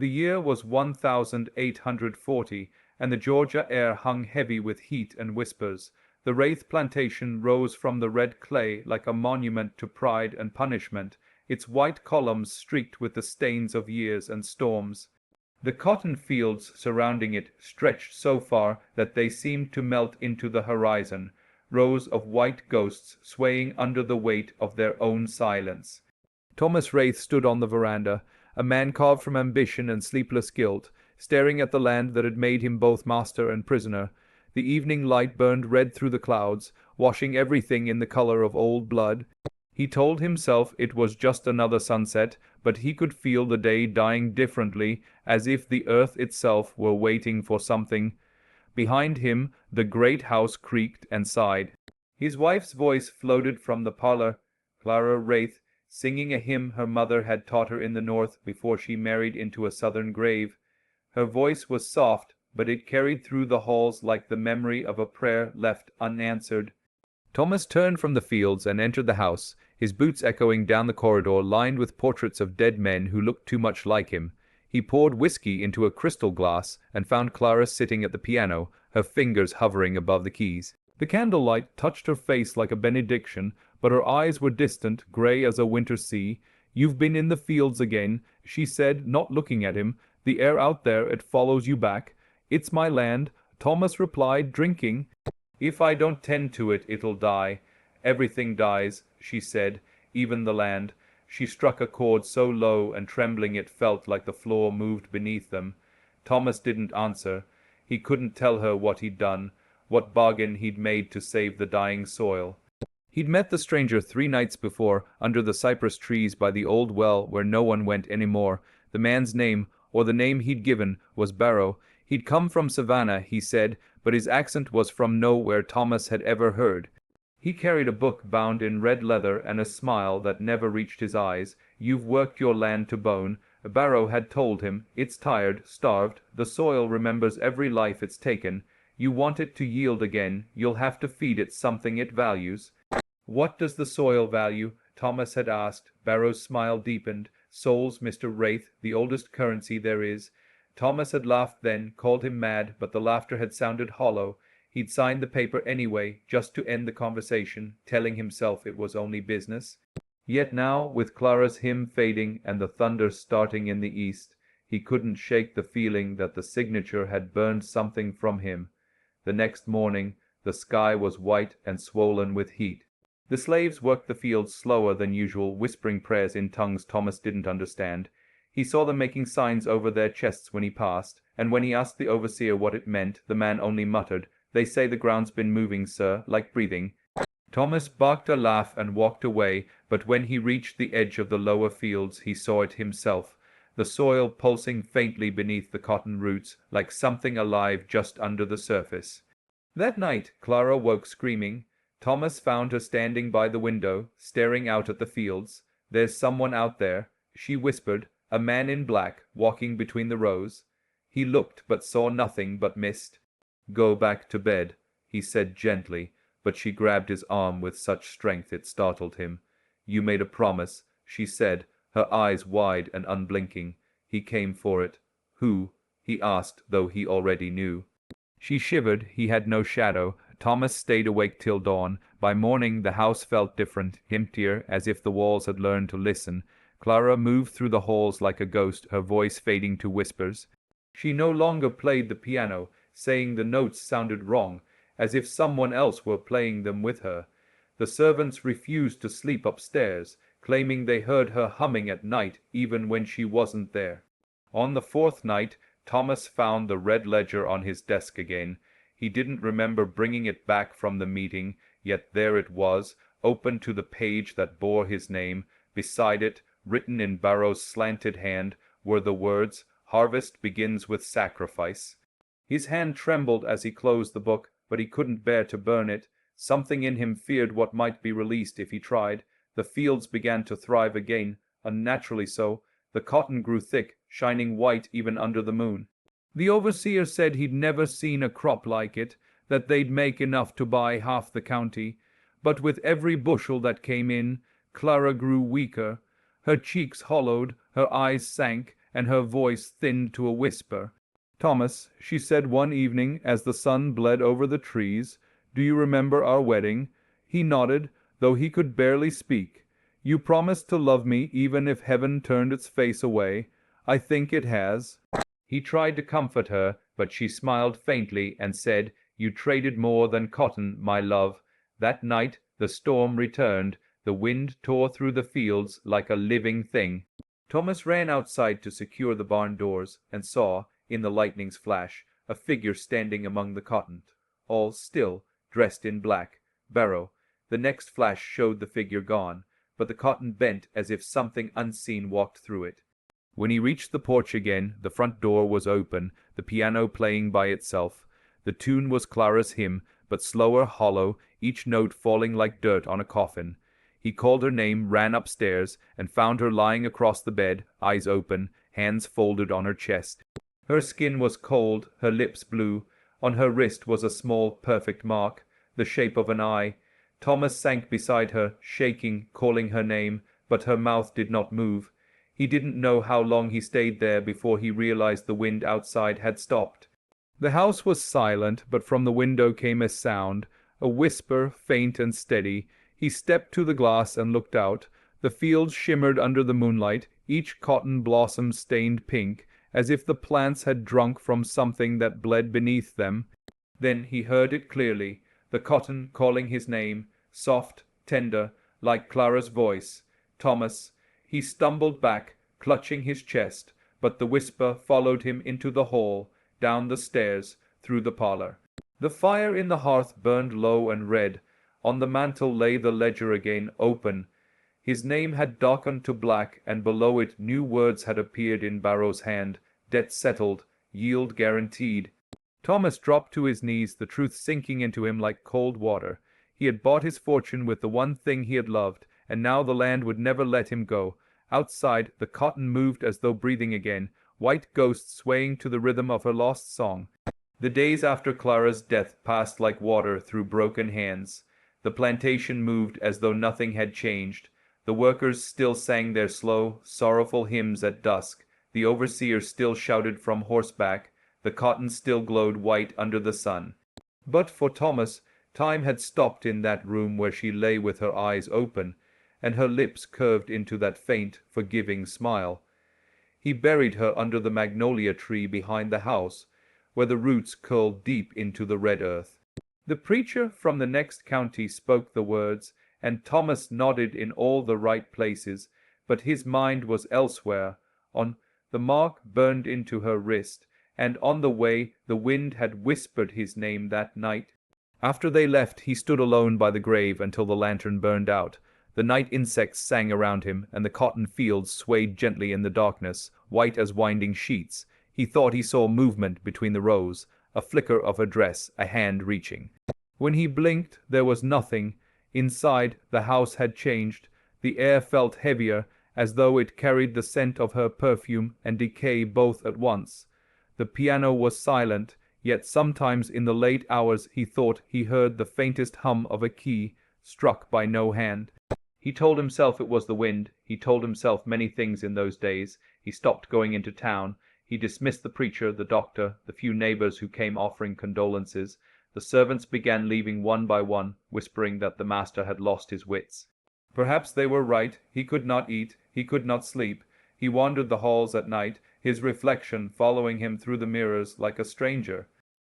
The year was 1840, and the Georgia air hung heavy with heat and whispers. The Wraith plantation rose from the red clay like a monument to pride and punishment, its white columns streaked with the stains of years and storms. The cotton fields surrounding it stretched so far that they seemed to melt into the horizon, rows of white ghosts swaying under the weight of their own silence. Thomas Wraith stood on the veranda, a man carved from ambition and sleepless guilt, staring at the land that had made him both master and prisoner. The evening light burned red through the clouds, washing everything in the color of old blood. He told himself it was just another sunset, but he could feel the day dying differently, as if the earth itself were waiting for something. Behind him, the great house creaked and sighed. His wife's voice floated from the parlor, Clara Wraith, singing a hymn her mother had taught her in the North before she married into a Southern grave. Her voice was soft, but it carried through the halls like the memory of a prayer left unanswered. Thomas turned from the fields and entered the house, his boots echoing down the corridor lined with portraits of dead men who looked too much like him. He poured whiskey into a crystal glass and found Clara sitting at the piano, her fingers hovering above the keys. The candlelight touched her face like a benediction, but her eyes were distant, gray as a winter sea. "You've been in the fields again," she said, not looking at him. "The air out there, it follows you back." "It's my land," Thomas replied, drinking. "If I don't tend to it, it'll die." "Everything dies," she said, "even the land." She struck a chord so low and trembling it felt like the floor moved beneath them. Thomas didn't answer. He couldn't tell her what he'd done, what bargain he'd made to save the dying soil. He'd met the stranger 3 nights before, under the cypress trees by the old well where no one went any more. The man's name, or the name he'd given, was Barrow. He'd come from Savannah, he said, but his accent was from nowhere Thomas had ever heard. He carried a book bound in red leather and a smile that never reached his eyes. "You've worked your land to bone," Barrow had told him. "It's tired, starved. The soil remembers every life it's taken. You want it to yield again, you'll have to feed it something it values." "What does the soil value?" Thomas had asked. Barrow's smile deepened. "Souls, Mr. Wraith, the oldest currency there is." Thomas had laughed then, called him mad, but the laughter had sounded hollow. He'd signed the paper anyway, just to end the conversation, telling himself it was only business. Yet now, with Clara's hymn fading and the thunder starting in the east, he couldn't shake the feeling that the signature had burned something from him. The next morning, the sky was white and swollen with heat. The slaves worked the fields slower than usual, whispering prayers in tongues Thomas didn't understand. He saw them making signs over their chests when he passed, and when he asked the overseer what it meant, the man only muttered, "They say the ground's been moving, sir, like breathing." Thomas barked a laugh and walked away, but when he reached the edge of the lower fields he saw it himself, the soil pulsing faintly beneath the cotton roots, like something alive just under the surface. That night Clara woke screaming. Thomas found her standing by the window, staring out at the fields. "There's someone out there," she whispered, "a man in black, walking between the rows." He looked, but saw nothing but mist. "Go back to bed," he said gently, but she grabbed his arm with such strength it startled him. "You made a promise," she said, her eyes wide and unblinking. He came for it. "Who?" he asked, though he already knew. She shivered. He had no shadow. Thomas stayed awake till dawn. By morning the house felt different, emptier, as if the walls had learned to listen. Clara moved through the halls like a ghost, her voice fading to whispers. She no longer played the piano, saying the notes sounded wrong, as if someone else were playing them with her. The servants refused to sleep upstairs, claiming they heard her humming at night even when she wasn't there. On the 4th night, Thomas found the red ledger on his desk again. He didn't remember bringing it back from the meeting, yet there it was, open to the page that bore his name. Beside it, written in Barrow's slanted hand, were the words, "Harvest begins with sacrifice." His hand trembled as he closed the book, but he couldn't bear to burn it. Something in him feared what might be released if he tried. The fields began to thrive again, unnaturally so. The cotton grew thick, shining white even under the moon. The overseer said he'd never seen a crop like it, that they'd make enough to buy half the county. But with every bushel that came in, Clara grew weaker. Her cheeks hollowed, her eyes sank, and her voice thinned to a whisper. "Thomas," she said one evening as the sun bled over the trees, "do you remember our wedding?" He nodded, though he could barely speak. "You promised to love me even if heaven turned its face away. I think it has." He tried to comfort her, but she smiled faintly and said, "You traded more than cotton, my love." That night the storm returned. The wind tore through the fields like a living thing. Thomas ran outside to secure the barn doors, and saw, in the lightning's flash, a figure standing among the cotton, all still, dressed in black. Barrow. The next flash showed the figure gone, but the cotton bent as if something unseen walked through it. When he reached the porch again, the front door was open, the piano playing by itself. The tune was Clara's hymn, but slower, hollow, each note falling like dirt on a coffin. He called her name, ran upstairs, and found her lying across the bed, eyes open, hands folded on her chest. Her skin was cold, her lips blue. On her wrist was a small, perfect mark, the shape of an eye. Thomas sank beside her, shaking, calling her name, but her mouth did not move. He didn't know how long he stayed there before he realized the wind outside had stopped. The house was silent, but from the window came a sound, a whisper, faint and steady. He stepped to the glass and looked out. The fields shimmered under the moonlight, each cotton blossom stained pink, as if the plants had drunk from something that bled beneath them. Then he heard it clearly, the cotton calling his name, soft, tender, like Clara's voice. Thomas. He stumbled back, clutching his chest, but the whisper followed him into the hall, down the stairs, through the parlor. The fire in the hearth burned low and red. On the mantel lay the ledger again, open. His name had darkened to black, and below it new words had appeared in Barrow's hand. Debt settled, yield guaranteed. Thomas dropped to his knees, the truth sinking into him like cold water. He had bought his fortune with the one thing he had loved, and now the land would never let him go. Outside, the cotton moved as though breathing again, white ghosts swaying to the rhythm of her lost song. The days after Clara's death passed like water through broken hands. The plantation moved as though nothing had changed. The workers still sang their slow, sorrowful hymns at dusk. The overseer still shouted from horseback. The cotton still glowed white under the sun. But for Thomas, time had stopped in that room where she lay with her eyes open, and her lips curved into that faint, forgiving smile. He buried her under the magnolia tree behind the house, where the roots curled deep into the red earth. The preacher from the next county spoke the words, and Thomas nodded in all the right places, but his mind was elsewhere. On the mark burned into her wrist, and on the way the wind had whispered his name that night. After they left, he stood alone by the grave until the lantern burned out. The night insects sang around him, and the cotton fields swayed gently in the darkness, white as winding sheets. He thought he saw movement between the rows, a flicker of her dress, a hand reaching. When he blinked, there was nothing. Inside, the house had changed. The air felt heavier, as though it carried the scent of her perfume and decay both at once. The piano was silent, yet sometimes in the late hours he thought he heard the faintest hum of a key, struck by no hand. He told himself it was the wind. He told himself many things in those days. He stopped going into town. He dismissed the preacher, the doctor, the few neighbors who came offering condolences. The servants began leaving one by one, whispering that the master had lost his wits. Perhaps they were right. He could not eat. He could not sleep. He wandered the halls at night, his reflection following him through the mirrors like a stranger.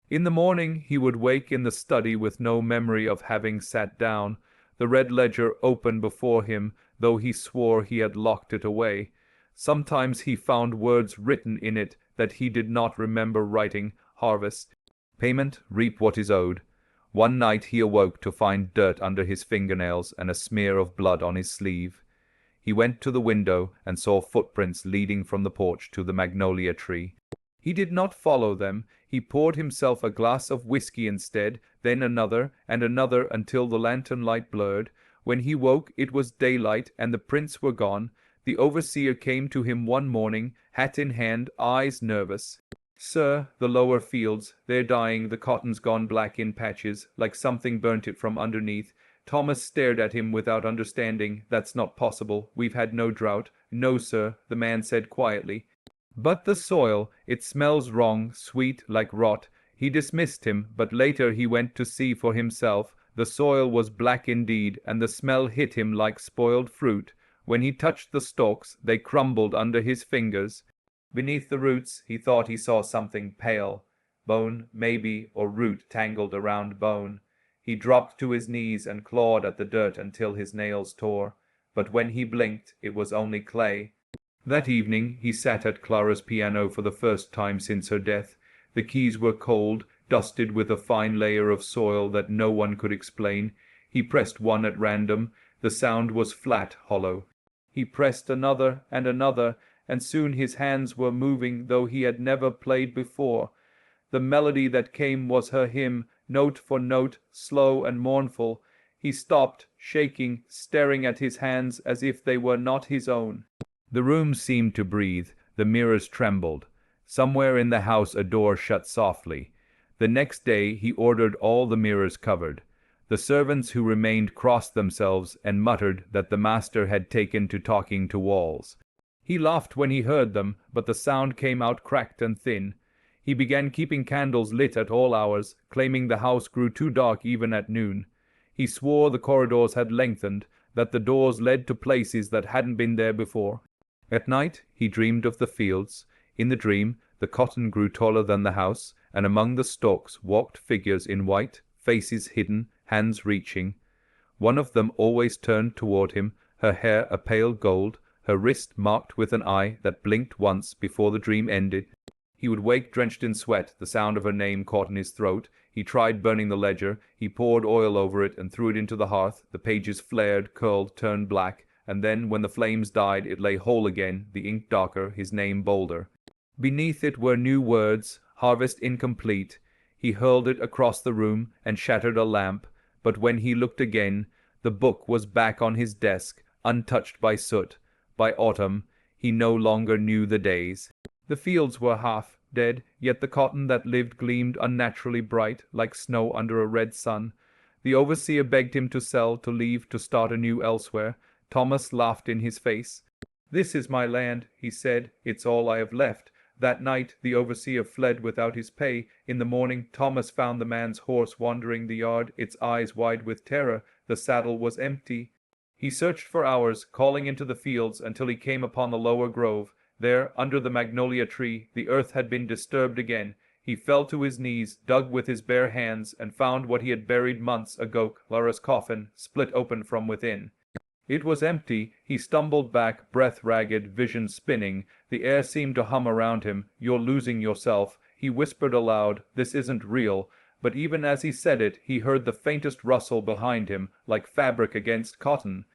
In the morning he would wake in the study with no memory of having sat down, the red ledger open before him, though he swore he had locked it away. Sometimes he found words written in it that he did not remember writing. Harvest. Payment, reap what is owed. One night he awoke to find dirt under his fingernails and a smear of blood on his sleeve. He went to the window and saw footprints leading from the porch to the magnolia tree. He did not follow them. He poured himself a glass of whiskey instead, then another and another until the lantern light blurred. When he woke, it was daylight and the prints were gone. The overseer came to him one morning, hat in hand, eyes nervous. "Sir, the lower fields, they're dying, the cotton's gone black in patches, like something burnt it from underneath." Thomas stared at him without understanding. "That's not possible. We've had no drought." "No, sir," the man said quietly. But the soil, it smells wrong, sweet like rot. He dismissed him, but later he went to see for himself. The soil was black indeed, and the smell hit him like spoiled fruit. When he touched the stalks, they crumbled under his fingers. Beneath the roots, he thought he saw something pale. Bone, maybe, or root tangled around bone. He dropped to his knees and clawed at the dirt until his nails tore. But when he blinked, it was only clay. That evening he sat at Clara's piano for the first time since her death. The keys were cold, dusted with a fine layer of soil that no one could explain. He pressed one at random. The sound was flat, hollow. He pressed another, and soon his hands were moving though he had never played before. The melody that came was her hymn, note for note, slow and mournful. He stopped, shaking, staring at his hands as if they were not his own. The room seemed to breathe. The mirrors trembled. Somewhere in the house a door shut softly. The next day he ordered all the mirrors covered. The servants who remained crossed themselves and muttered that the master had taken to talking to walls. He laughed when he heard them, but the sound came out cracked and thin. He began keeping candles lit at all hours, claiming the house grew too dark even at noon. He swore the corridors had lengthened, that the doors led to places that hadn't been there before. At night he dreamed of the fields. In the dream the cotton grew taller than the house, and among the stalks walked figures in white, faces hidden, hands reaching. One of them always turned toward him, her hair a pale gold, her wrist marked with an eye that blinked once before the dream ended. He would wake drenched in sweat, the sound of her name caught in his throat. He tried burning the ledger. He poured oil over it and threw it into the hearth. The pages flared, curled, turned black, and then, when the flames died, it lay whole again, the ink darker, his name bolder. Beneath it were new words, harvest incomplete. He hurled it across the room and shattered a lamp, but when he looked again, the book was back on his desk, untouched by soot. By autumn, he no longer knew the days. The fields were half dead, yet the cotton that lived gleamed unnaturally bright, like snow under a red sun. The overseer begged him to sell, to leave, to start anew elsewhere. Thomas laughed in his face. "This is my land," he said. "It's all I have left." That night the overseer fled without his pay. In the morning Thomas found the man's horse wandering the yard, its eyes wide with terror. The saddle was empty. He searched for hours, calling into the fields, until he came upon the lower grove. There, under the magnolia tree, the earth had been disturbed again. He fell to his knees, dug with his bare hands, and found what he had buried months ago, Clara's coffin, split open from within. It was empty. He stumbled back, breath ragged, vision spinning. The air seemed to hum around him. "You're losing yourself." He whispered aloud, "This isn't real." But even as he said it, he heard the faintest rustle behind him, like fabric against cotton.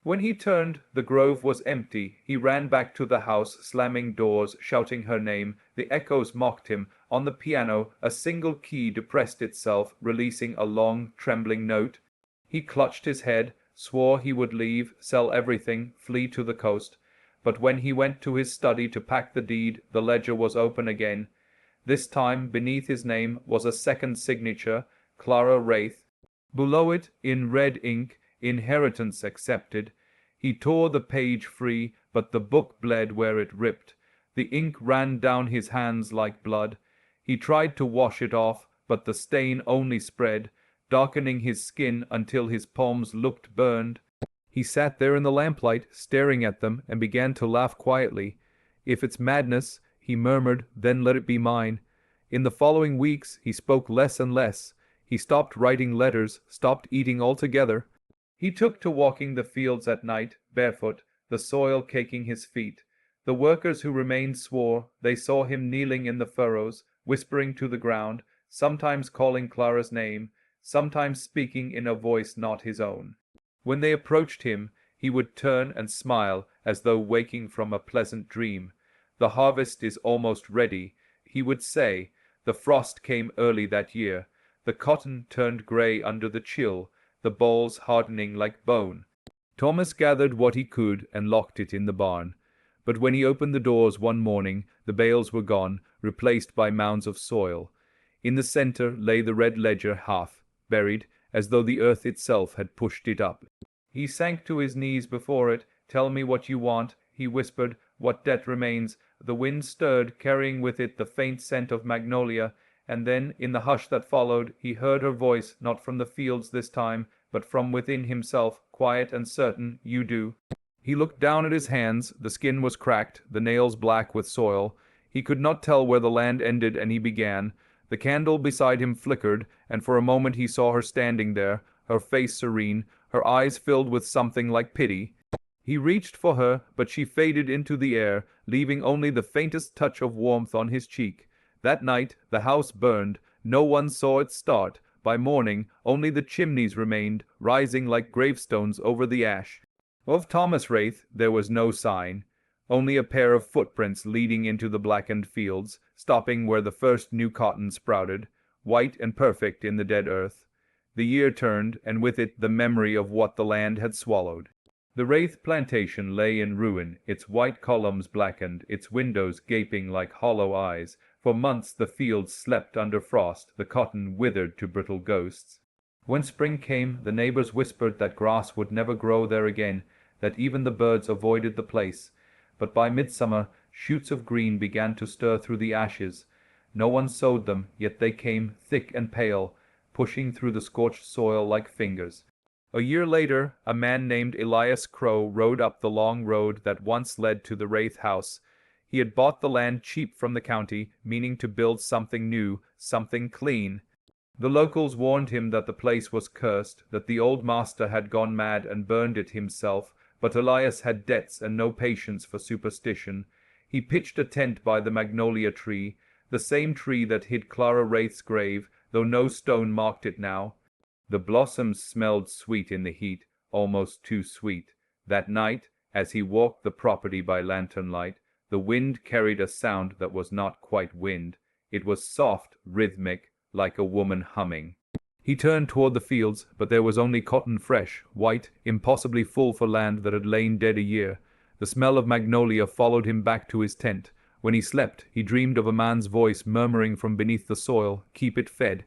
When he turned, the grove was empty. He ran back to the house, slamming doors, shouting her name. The echoes mocked him. On the piano, a single key depressed itself, releasing a long, trembling note. He clutched his head, swore he would leave, sell everything, flee to the coast. But when he went to his study to pack the deed, the ledger was open again. This time, beneath his name, was a second signature, Clara Wraith. Below it, in red ink, "Inheritance accepted." He tore the page free, but the book bled where it ripped. The ink ran down his hands like blood. He tried to wash it off, but the stain only spread, darkening his skin until his palms looked burned. He sat there in the lamplight, staring at them, and began to laugh quietly. "If it's madness," he murmured, "then let it be mine." In the following weeks he spoke less and less. He stopped writing letters, stopped eating altogether. He took to walking the fields at night, barefoot, the soil caking his feet. The workers who remained swore. They saw him kneeling in the furrows, whispering to the ground, sometimes calling Clara's name, sometimes speaking in a voice not his own. When they approached him, he would turn and smile as though waking from a pleasant dream. "The harvest is almost ready," he would say. "The frost came early that year. The cotton turned gray under the chill, the balls hardening like bone." Thomas gathered what he could and locked it in the barn. But when he opened the doors one morning, the bales were gone, replaced by mounds of soil. In the center lay the red ledger, half buried, as though the earth itself had pushed it up. He sank to his knees before it. "Tell me what you want," he whispered. What debt remains? The wind stirred, carrying with it the faint scent of magnolia, and then, in the hush that followed, he heard her voice, not from the fields this time, but from within himself, quiet and certain. You do. He looked down at his hands. The skin was cracked, the nails black with soil. He could not tell where the land ended and he began. The candle beside him flickered, and for a moment he saw her standing there, her face serene, her eyes filled with something like pity. He reached for her, but she faded into the air, leaving only the faintest touch of warmth on his cheek. That night the house burned. No one saw it start. By morning only the chimneys remained, rising like gravestones over the ash. Of Thomas Wraith there was no sign, only a pair of footprints leading into the blackened fields, stopping where the first new cotton sprouted, white and perfect in the dead earth. The year turned, and with it the memory of what the land had swallowed. The Wraith plantation lay in ruin, its white columns blackened, its windows gaping like hollow eyes. For months the fields slept under frost, the cotton withered to brittle ghosts. When spring came, the neighbors whispered that grass would never grow there again, that even the birds avoided the place. But by midsummer, shoots of green began to stir through the ashes. No one sowed them, yet they came, thick and pale, pushing through the scorched soil like fingers. A year later, a man named Elias Crow rode up the long road that once led to the Wraith house. He had bought the land cheap from the county, meaning to build something new, something clean. The locals warned him that the place was cursed, that the old master had gone mad and burned it himself, but Elias had debts and no patience for superstition. He pitched a tent by the magnolia tree, the same tree that hid Clara Wraith's grave, though no stone marked it now. The blossoms smelled sweet in the heat, almost too sweet. That night, as he walked the property by lantern light, the wind carried a sound that was not quite wind. It was soft, rhythmic, like a woman humming. He turned toward the fields, but there was only cotton fresh, white, impossibly full for land that had lain dead a year. The smell of magnolia followed him back to his tent. When he slept, he dreamed of a man's voice murmuring from beneath the soil, "Keep it fed."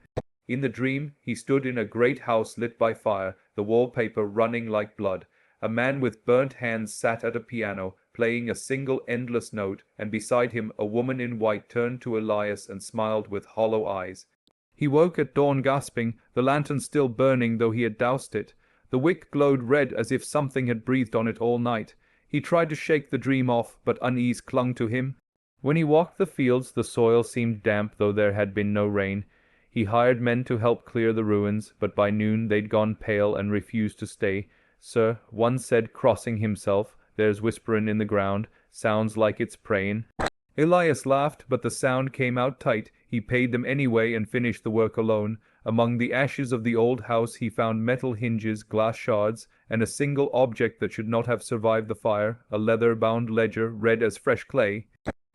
In the dream, he stood in a great house lit by fire, the wallpaper running like blood. A man with burnt hands sat at a piano, playing a single endless note, and beside him a woman in white turned to Elias and smiled with hollow eyes. He woke at dawn gasping, the lantern still burning though he had doused it. The wick glowed red as if something had breathed on it all night. He tried to shake the dream off, but unease clung to him. When he walked the fields, the soil seemed damp though there had been no rain. He hired men to help clear the ruins, but by noon they'd gone pale and refused to stay. "Sir," one said, crossing himself, "there's whisperin' in the ground, sounds like it's prayin'." Elias laughed, but the sound came out tight. He paid them anyway and finished the work alone. Among the ashes of the old house he found metal hinges, glass shards, and a single object that should not have survived the fire, a leather-bound ledger, red as fresh clay.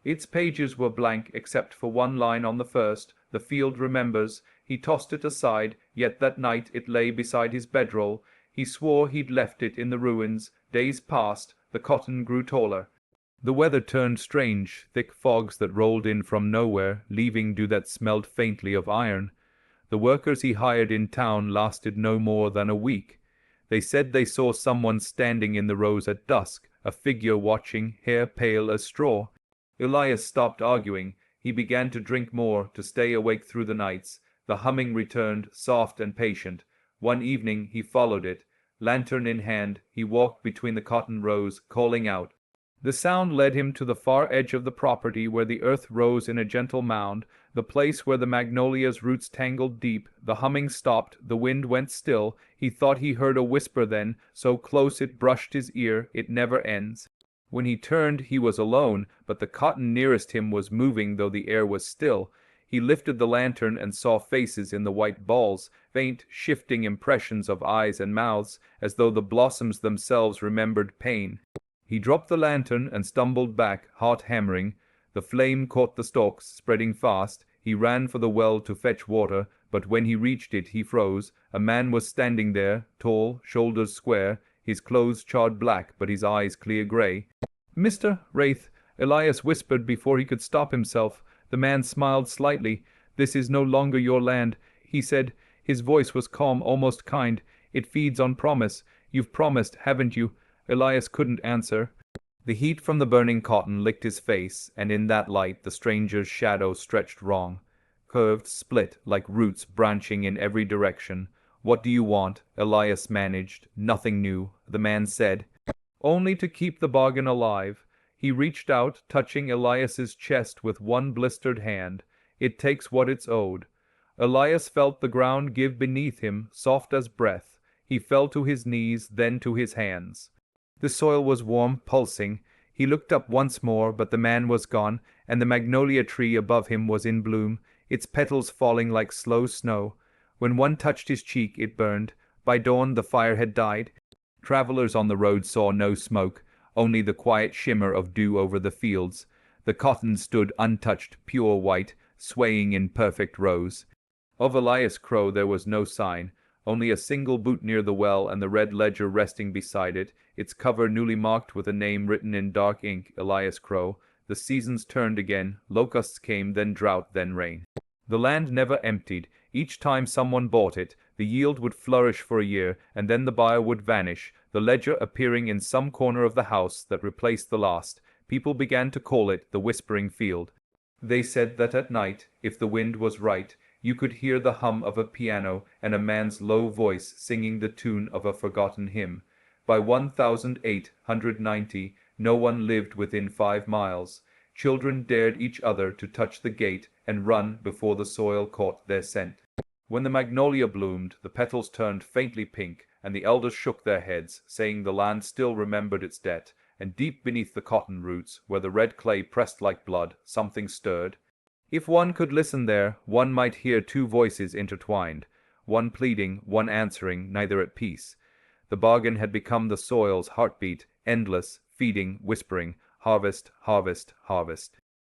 Its pages were blank except for one line on the first, "The field remembers." He tossed it aside, yet that night it lay beside his bedroll. He swore he'd left it in the ruins. Days passed, the cotton grew taller. The weather turned strange, thick fogs that rolled in from nowhere, leaving dew that smelled faintly of iron. The workers he hired in town lasted no more than a week. They said they saw someone standing in the rows at dusk, a figure watching, hair pale as straw. Elias stopped arguing. He began to drink more, to stay awake through the nights. The humming returned, soft and patient. One evening he followed it. Lantern in hand, he walked between the cotton rows, calling out. The sound led him to the far edge of the property where the earth rose in a gentle mound, the place where the magnolia's roots tangled deep. The humming stopped, the wind went still. He thought he heard a whisper then, so close it brushed his ear, "It never ends." When he turned he was alone, but the cotton nearest him was moving though the air was still. He lifted the lantern and saw faces in the white balls, faint, shifting impressions of eyes and mouths, as though the blossoms themselves remembered pain. He dropped the lantern and stumbled back, heart hammering. The flame caught the stalks, spreading fast. He ran for the well to fetch water, but when he reached it he froze. A man was standing there, tall, shoulders square, his clothes charred black, but his eyes clear gray. "Mr. Wraith," Elias whispered before he could stop himself. The man smiled slightly. "This is no longer your land," he said. His voice was calm, almost kind. "It feeds on promise. You've promised, haven't you?" Elias couldn't answer. The heat from the burning cotton licked his face, and in that light the stranger's shadow stretched wrong, curved, split, like roots branching in every direction. "What do you want?" Elias managed. "Nothing new," the man said. "Only to keep the bargain alive." He reached out, touching Elias's chest with one blistered hand. "It takes what it's owed." Elias felt the ground give beneath him, soft as breath. He fell to his knees, then to his hands. The soil was warm, pulsing. He looked up once more, but the man was gone, and the magnolia tree above him was in bloom, its petals falling like slow snow. When one touched his cheek, it burned. By dawn, the fire had died. Travelers on the road saw no smoke, only the quiet shimmer of dew over the fields. The cotton stood untouched, pure white, swaying in perfect rows. Of Elias Crow there was no sign, only a single boot near the well and the red ledger resting beside it, its cover newly marked with a name written in dark ink, Elias Crow. The seasons turned again, locusts came, then drought, then rain. The land never emptied. Each time someone bought it, the yield would flourish for a year, and then the buyer would vanish, the ledger appearing in some corner of the house that replaced the last. People began to call it the Whispering Field. They said that at night, if the wind was right, you could hear the hum of a piano and a man's low voice singing the tune of a forgotten hymn. By 1890, no one lived within 5 miles. Children dared each other to touch the gate and run before the soil caught their scent. When the magnolia bloomed, the petals turned faintly pink, and the elders shook their heads, saying the land still remembered its debt, and deep beneath the cotton roots, where the red clay pressed like blood, something stirred. If one could listen there, one might hear 2 voices intertwined, one pleading, one answering, neither at peace. The bargain had become the soil's heartbeat, endless, feeding, whispering, harvest, harvest, harvest.